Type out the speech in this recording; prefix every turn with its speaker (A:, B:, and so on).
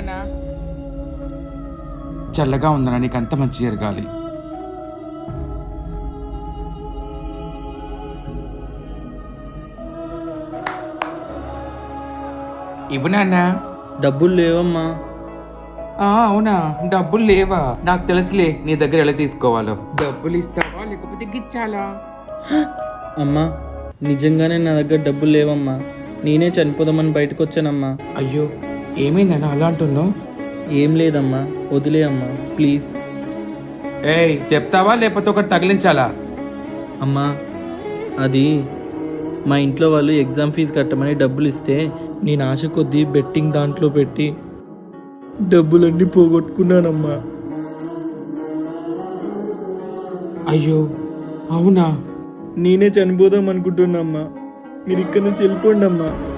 A: నాన్న. చల్లగా ఉందన్నా, నీకు అంత మంచి జరగాలి. ఇవ్వు నాన్న.
B: డబ్బులు లేవమ్మా.
A: అవునా, డబ్బులు లేవా? నాకు తెలుసులే నీ దగ్గర ఎలా తీసుకోవాలో. డబ్బులు ఇస్తావా లేకపోతే గిచ్చాలా?
B: అమ్మా, నిజంగానే నా దగ్గర డబ్బులు లేవమ్మా. నేనే చనిపోదామని బయటకు వచ్చానమ్మా.
A: అయ్యో, ఏమైందన్నా అలా అంటున్నావు?
B: ఏం లేదమ్మా, వదిలే అమ్మా ప్లీజ్.
A: ఏయ్, చెప్తావా లేకపోతే ఒకటి తగిలించాలా?
B: అమ్మా, అది మా ఇంట్లో వాళ్ళు ఎగ్జామ్ ఫీజు కట్టమని డబ్బులు ఇస్తే నేను ఆశ కొద్దీ బెట్టింగ్ దాంట్లో పెట్టి డబ్బులన్నీ పోగొట్టుకున్నానమ్మా.
A: అయ్యో అవునా?
B: నేనే చనిపోదాం అనుకుంటున్నామ్మా. మీరు ఇక్కడ నుంచి వెళ్ళిపోండి అమ్మా.